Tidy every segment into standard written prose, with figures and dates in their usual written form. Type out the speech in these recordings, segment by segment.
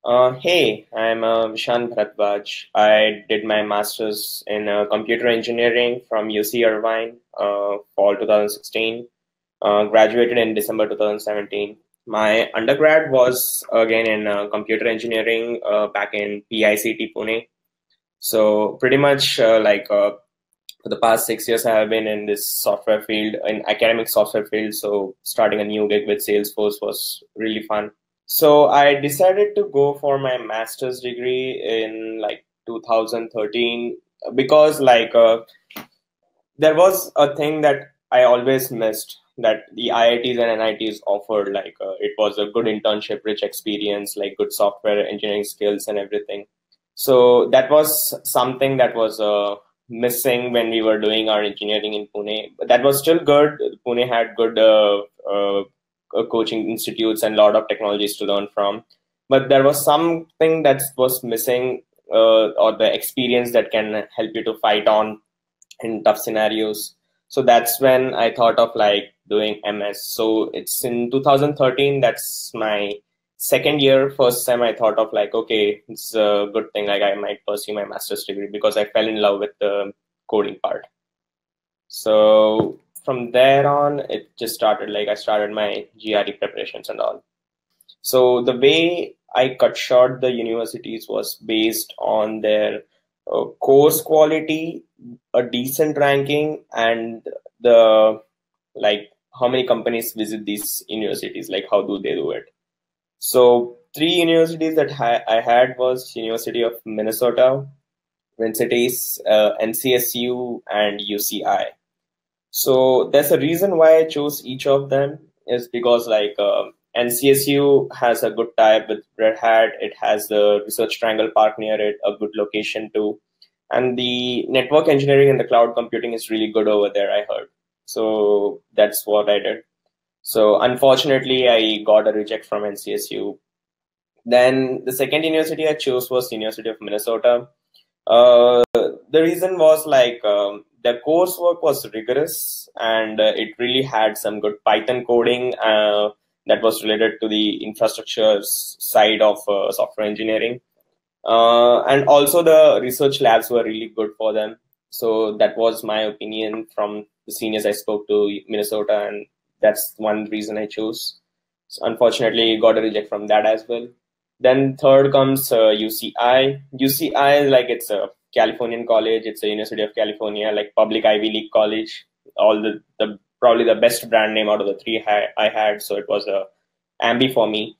Hey, I'm Vishanth. I did my master's in computer engineering from UC Irvine, fall 2016. Graduated in December 2017. My undergrad was again in computer engineering back in PICT Pune. So pretty much for the past 6 years, I have been in this software field, in academic software field. So starting a new gig with Salesforce was really fun. So I decided to go for my master's degree in like 2013 because there was a thing that I always missed that the IITs and NITs offered. It was a good internship, rich experience, like good software engineering skills and everything. So that was something that was missing when we were doing our engineering in Pune. But that was still good. Pune had good coaching institutes and a lot of technologies to learn from. But there was something that was missing, or the experience that can help you to fight on in tough scenarios. So that's when I thought of like doing MS. So it's in 2013. That's my second year. First time I thought of like, okay, it's a good thing. Like I might pursue my master's degree because I fell in love with the coding part. So from there on, it just started. Like I started my GRE preparations and all. So the way I cut short the universities was based on their course quality, a decent ranking, and the like how many companies visit these universities, like how do they do it. So three universities that I had was University of Minnesota, Twin Cities, NCSU, and UCI. So there's a reason why I chose each of them is because NCSU has a good tie-up with Red Hat. It has the Research Triangle Park near it, a good location too. And the network engineering and the cloud computing is really good over there, I heard. So that's what I did. So unfortunately, I got a reject from NCSU. Then the second university I chose was University of Minnesota. The reason was the coursework was rigorous and it really had some good Python coding that was related to the infrastructure side of software engineering. And also the research labs were really good for them. So that was my opinion from the seniors I spoke to Minnesota, and that's one reason I chose. So unfortunately, got a reject from that as well. Then third comes UCI. UCI is like it's a Californian college. It's a University of California, like public Ivy League college. All the probably the best brand name out of the three I had. So it was a ambi for me.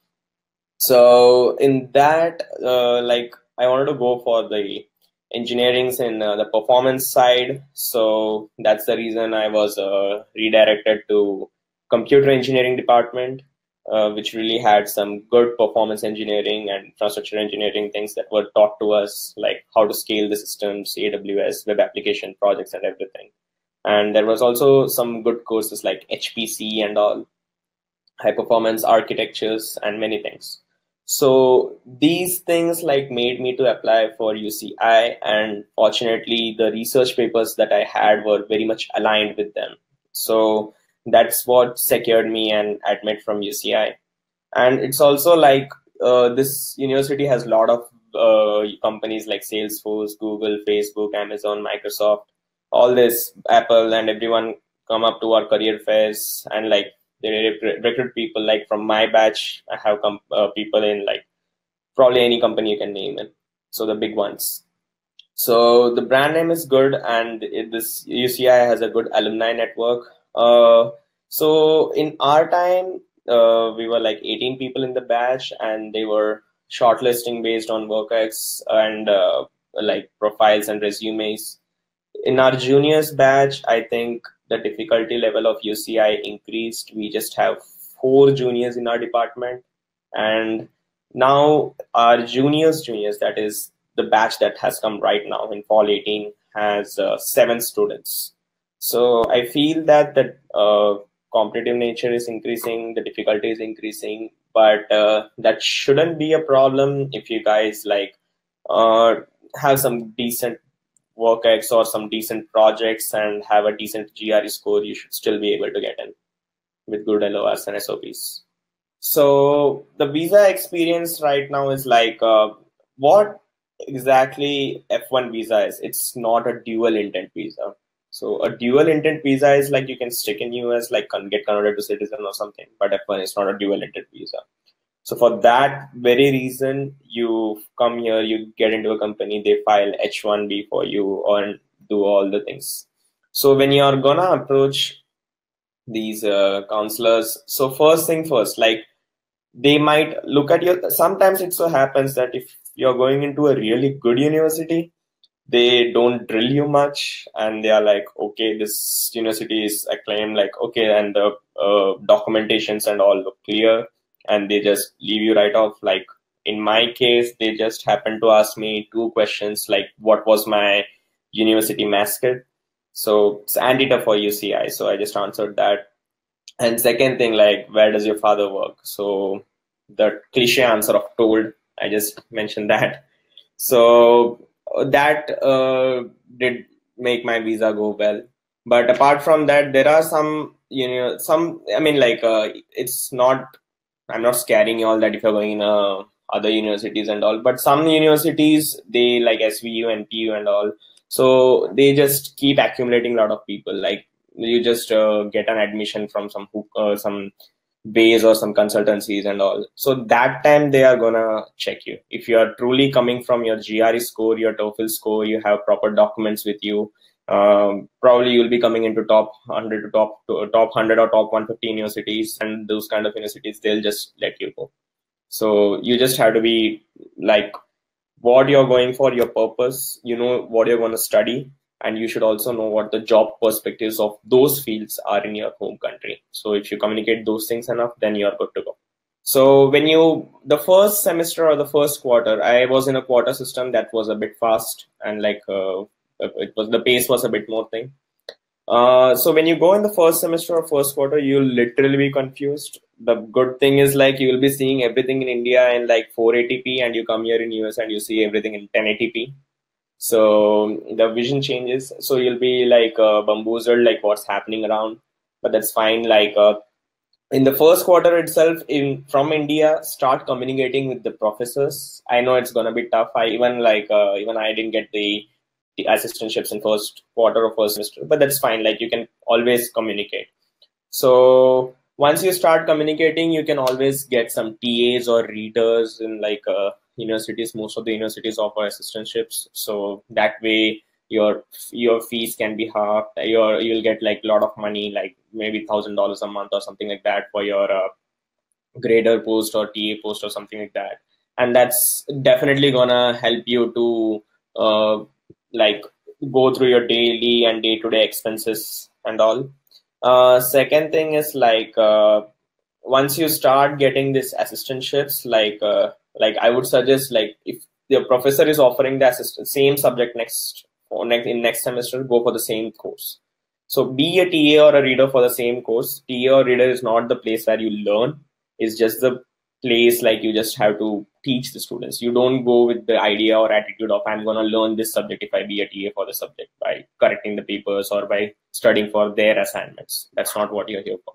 So in that, I wanted to go for the engineerings in the performance side. So that's the reason I was redirected to computer engineering department, which really had some good performance engineering and infrastructure engineering things that were taught to us, like how to scale the systems, AWS, web application projects, and everything. And there was also some good courses like HPC and all, high performance architectures, and many things. So these things like made me to apply for UCI, and fortunately the research papers that I had were very much aligned with them. So that's what secured me an admit from UCI. And it's also like this university has a lot of companies like Salesforce, Google, Facebook, Amazon, Microsoft, all this, Apple, and everyone come up to our career fairs, and like they recruit people. Like from my batch, I have people in like probably any company you can name it. So the big ones. So the brand name is good, and this UCI has a good alumni network. So in our time, we were like 18 people in the batch, and they were shortlisting based on WorkX and like profiles and resumes. In our juniors batch, I think the difficulty level of UCI increased. We just have 4 juniors in our department, and now our juniors, that is the batch that has come right now in fall 18, has 7 students. So I feel that the competitive nature is increasing, the difficulty is increasing, but that shouldn't be a problem if you guys uh, have some decent WorkX or some decent projects and have a decent GRE score. You should still be able to get in with good LORs and SOPs. So the visa experience right now is like what exactly F1 visa is. It's not a dual intent visa. So a dual intent visa is like you can stick in US, like get converted to citizen or something. But F1 is not a dual intent visa. So for that very reason, you come here, you get into a company, they file H1B for you and do all the things. So when you're gonna approach these counselors, so first thing first, like they might look at you. Sometimes it so happens that if you're going into a really good university, they don't drill you much and they are like, okay, this university is acclaimed, like, okay, and the documentations and all look clear, and they just leave you right off. Like in my case, they just happened to ask me two questions, like what was my university mascot. So it's Antita for UCI, so I just answered that. And second thing, like, where does your father work? So the cliche answer of told, I just mentioned that. So that did make my visa go well. But apart from that, there are some, I mean, like, it's not, I'm not scaring you all that if you're going in other universities and all, but some universities, they like SVU and PU and all. So they just keep accumulating a lot of people. Like you just get an admission from some base or some consultancies and all. So that time they are gonna check you. If you are truly coming from your GRE score, your TOEFL score, you have proper documents with you. Probably you'll be coming into top 100 to top 100 or top 150 universities, and those kind of universities they'll just let you go. So you just have to be like what you're going for, your purpose, what you're going to study, and you should also know what the job perspectives of those fields are in your home country. So if you communicate those things enough, then you're good to go. So when the first semester or the first quarter, I was in a quarter system that was a bit fast, and like the pace was a bit more thing. So when you go in the first semester or first quarter, you'll literally be confused. The good thing is like you will be seeing everything in India in like 480p, and you come here in US and you see everything in 1080p. So the vision changes. So you'll be like bamboozled, like what's happening around. But that's fine. Like in the first quarter itself, from India, start communicating with the professors. I know it's gonna be tough. Even I didn't get the assistantships in first quarter or first semester, but that's fine. Like you can always communicate. So once you start communicating, you can always get some TAs or readers in like universities. Most of the universities offer assistantships, so that way your fees can be halved. You'll get like a lot of money, like maybe $1,000 a month or something like that for your grader post or TA post or something like that. And that's definitely gonna help you to like go through your daily and day-to-day expenses and all. Second thing is like once you start getting this assistantships, like I would suggest, like if the professor is offering the same subject next semester, go for the same course. So be a TA or a reader for the same course. TA or reader is not the place where you learn. It's just the place like you just have to teach the students. You don't go with the idea or attitude of I'm going to learn this subject if I be a TA for the subject by correcting the papers or by studying for their assignments. That's not what you're here for.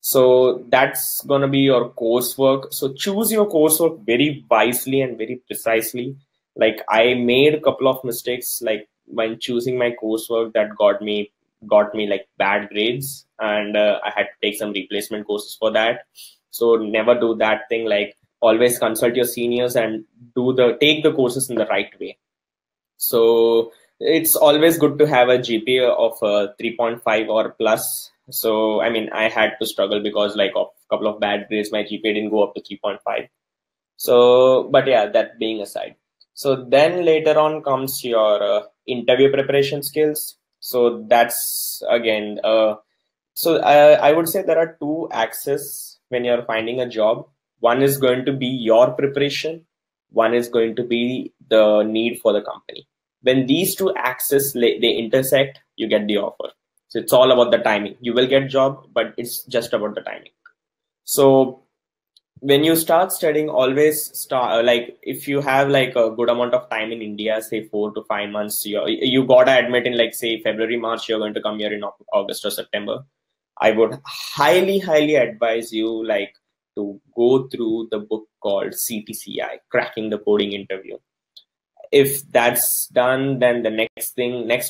So that's going to be your coursework. So choose your coursework very wisely and very precisely. Like I made a couple of mistakes, like when choosing my coursework that got me like bad grades, and I had to take some replacement courses for that. So never do that thing. Like always consult your seniors and take the courses in the right way. So it's always good to have a GPA of 3.5 or plus. So I mean, I had to struggle because like of a couple of bad grades, my GPA didn't go up to 3.5. So, but yeah, that being aside. So then later on comes your interview preparation skills. So that's again, I would say there are two axes when you're finding a job. One is going to be your preparation. One is going to be the need for the company. When these two axes, they intersect, you get the offer. So it's all about the timing. You will get job, but it's just about the timing. So when you start studying, always start like if you have like a good amount of time in India, say 4 to 5 months, you gotta admit in like say February, March, you're going to come here in August or September. I would highly advise you like to go through the book called CTCI, Cracking the Coding Interview. If that's done, then the next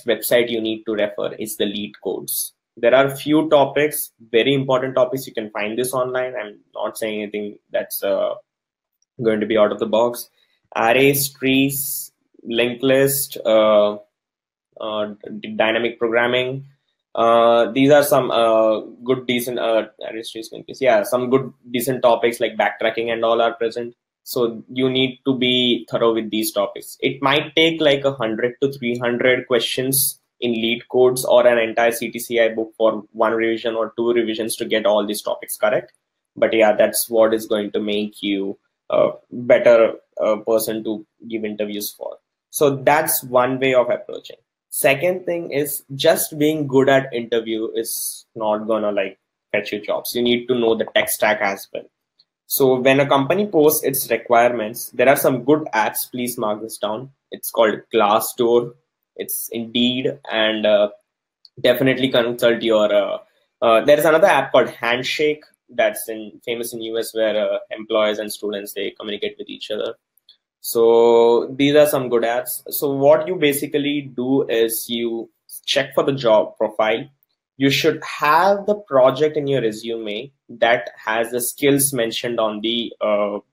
website you need to refer is the Lead Codes. There are few topics, very important topics. You can find this online. I'm not saying anything that's going to be out of the box. Arrays, trees, linked list, dynamic programming. These are some good, decent arrays, trees, linked list. Yeah, some good, decent topics like backtracking and all are present. So you need to be thorough with these topics. It might take like 100 to 300 questions in Lead Codes or an entire CTCI book for one revision or two revisions to get all these topics correct. But yeah, that's what is going to make you a better person to give interviews for. So that's one way of approaching. Second thing is, just being good at interview is not gonna like fetch you jobs. You need to know the tech stack as well. So when a company posts its requirements, there are some good apps. Please mark this down. It's called Glassdoor. It's Indeed, and definitely consult your. There's another app called Handshake that's famous in US, where employers and students, they communicate with each other. So these are some good apps. So what you basically do is you check for the job profile. You should have the project in your resume that has the skills mentioned on the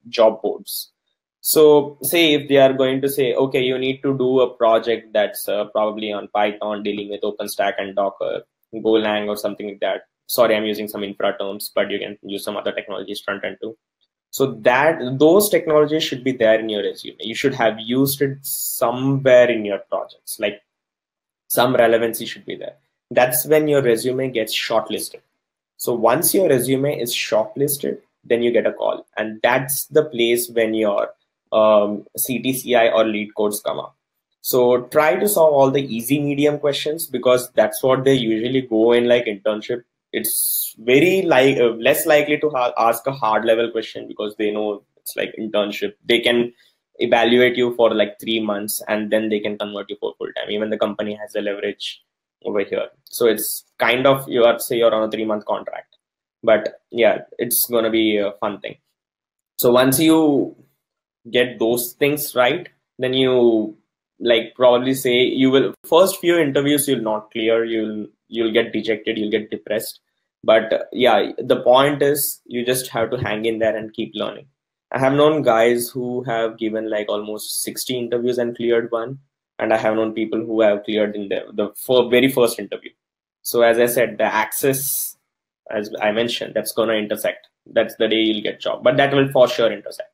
job boards. So say if they are going to say, okay, you need to do a project that's probably on Python, dealing with OpenStack and Docker, Golang or something like that. Sorry, I'm using some infra terms, but you can use some other technologies front end too. So that those technologies should be there in your resume. You should have used it somewhere in your projects, like some relevancy should be there. That's when your resume gets shortlisted. So once your resume is shortlisted, then you get a call. And that's the place when your CTCI or Lead Codes come up. So try to solve all the easy medium questions, because that's what they usually go in like internship. It's very less likely to ask a hard level question, because they know it's like internship. They can evaluate you for like 3 months and then they can convert you for full time. Even the company has a leverage over here. So it's kind of, you're on a 3-month contract, but yeah, it's going to be a fun thing. So once you get those things right, then you like probably say you will, first few interviews you'll not clear, you'll get dejected, you'll get depressed. But yeah, the point is you just have to hang in there and keep learning. I have known guys who have given like almost 60 interviews and cleared one. And I have known people who have cleared in the very first interview. So as I said, the access, as I mentioned, that's going to intersect. That's the day you'll get job, but that will for sure intersect.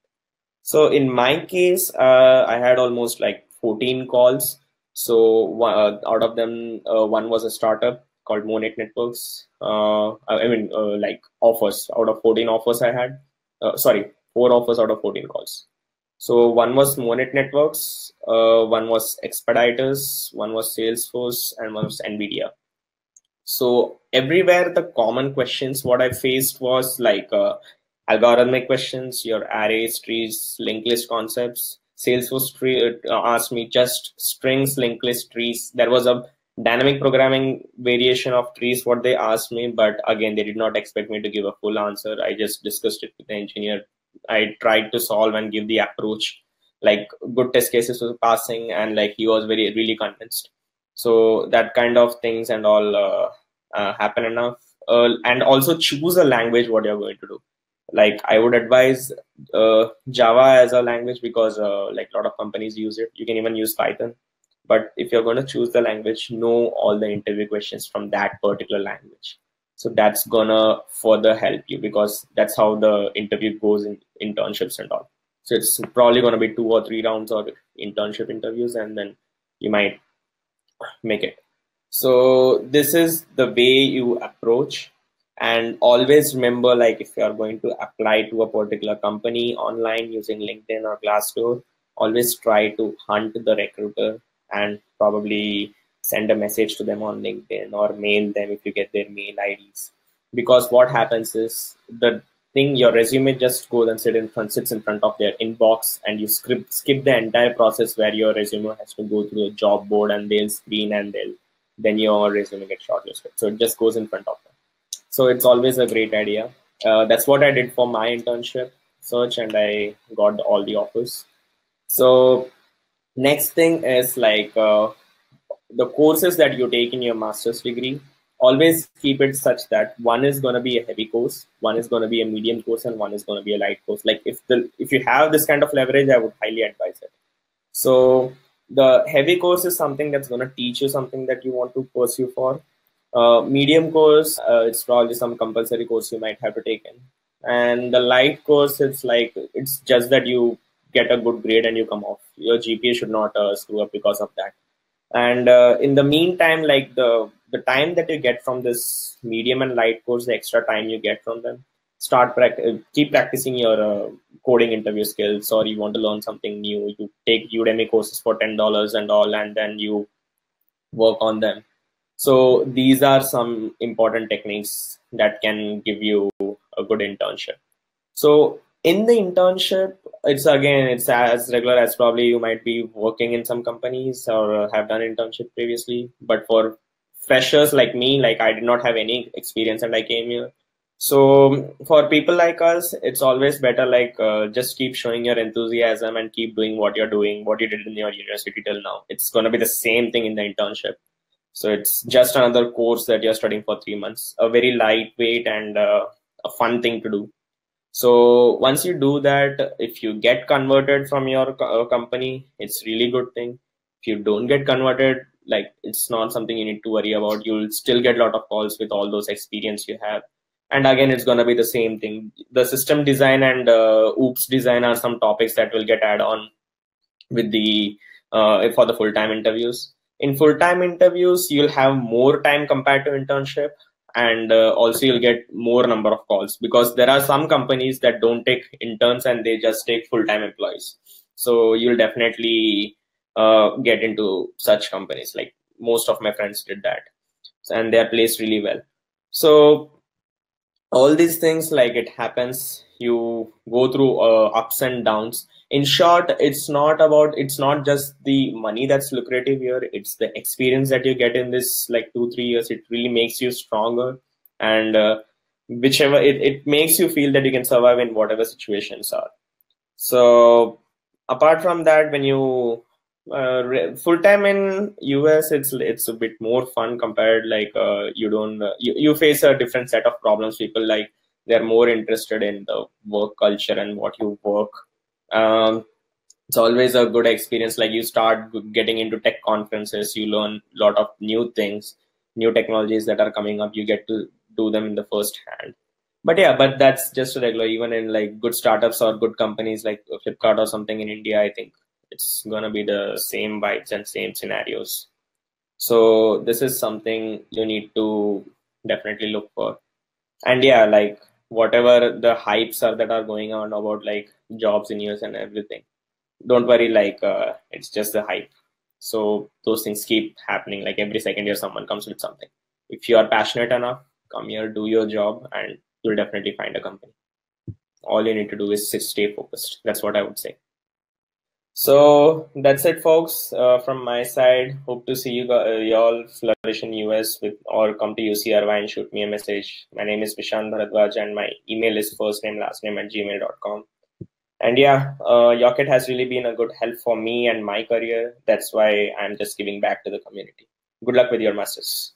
So in my case, I had almost like 14 calls. So out of them, one was a startup called Monet Networks. Like offers. Out of 14 offers I had, 4 offers out of 14 calls. So one was Monet Networks, one was Expeditors, one was Salesforce, and one was NVIDIA. So everywhere the common questions what I faced was like algorithmic questions, your arrays, trees, linked list concepts. Salesforce asked me just strings, linked list, trees. There was a dynamic programming variation of trees what they asked me, but again, they did not expect me to give a full answer. I just discussed it with the engineer. I tried to solve and give the approach, like good test cases was passing, and like he was really convinced. So that kind of things and all happen enough. And also choose a language what you're going to do. Like I would advise Java as a language, because like a lot of companies use it. You can even use Python. But if you're going to choose the language, know all the interview questions from that particular language. So that's gonna further help you, because that's how the interview goes in internships and all. So it's probably gonna be 2 or 3 rounds of internship interviews, and then you might make it. So this is the way you approach. And always remember, like if you are going to apply to a particular company online using LinkedIn or Glassdoor, always try to hunt the recruiter and probably send a message to them on LinkedIn or mail them if you get their mail IDs. Because what happens is your resume just goes and sits in front of their inbox, and you skip the entire process where your resume has to go through a job board and they'll screen, and then your resume gets shortlisted. So it just goes in front of them. So it's always a great idea. That's what I did for my internship search, and I got all the offers. So next thing is like the courses that you take in your master's degree. Always keep it such that one is going to be a heavy course, one is going to be a medium course, and one is going to be a light course. Like if you have this kind of leverage, I would highly advise it. So the heavy course is something that's going to teach you something that you want to pursue for. Medium course, it's probably some compulsory course you might have to take in. And the light course, it's like, it's just that you get a good grade and you come off. Your GPA should not screw up because of that. And in the meantime, like the time that you get from this medium and light course, the extra time you get from them, keep practicing your coding interview skills, or you want to learn something new, you take Udemy courses for $10 and all, and then you work on them. So these are some important techniques that can give you a good internship. So in the internship, it's as regular as probably you might be working in some companies or have done internship previously. But for freshers like me, like I did not have any experience and I came here. So for people like us, it's always better like just keep showing your enthusiasm and keep doing what you're doing, what you did in your university till now. It's going to be the same thing in the internship. So it's just another course that you're studying for 3 months, a very lightweight and a fun thing to do. So once you do that, if you get converted from your company, it's really good thing. If you don't get converted, like it's not something you need to worry about. You'll still get a lot of calls with all those experience you have. And again, it's going to be the same thing. The system design and OOPS design are some topics that will get add on with the for the full-time interviews. In full-time interviews, you'll have more time compared to internship, and also you'll get more number of calls, because there are some companies that don't take interns and they just take full-time employees. So you'll definitely get into such companies. Like most of my friends did that, and they're placed really well. So all these things, like it happens, you go through ups and downs. In short, it's not just the money that's lucrative here, it's the experience that you get in this like 2-3 years. It really makes you stronger, and whichever it makes you feel that you can survive in whatever situations are. So apart from that, when you full time in US, it's a bit more fun compared, like you don't you face a different set of problems. People, like, they're more interested in the work culture and what you work. um, it's always a good experience. Like you start getting into tech conferences, you learn a lot of new things, new technologies that are coming up, you get to do them in the first hand. But yeah, but that's just a regular. Even in like good startups or good companies like Flipkart or something in India, I think it's gonna be the same vibes and same scenarios. So this is something you need to definitely look for. And yeah, like whatever the hypes are that are going on about like jobs in US and everything, don't worry, like it's just the hype. So those things keep happening. Like every second year someone comes with something. If you are passionate enough, come here, do your job, and you'll definitely find a company. All you need to do is stay focused. That's what I would say. So that's it, folks, from my side. Hope to see you all flourish in US with, or come to UC Irvine, shoot me a message. My name is Vishanth Bharadwaj, and my email is first name last name @gmail.com. And yeah, Yocket has really been a good help for me and my career. That's why I'm just giving back to the community. Good luck with your masters.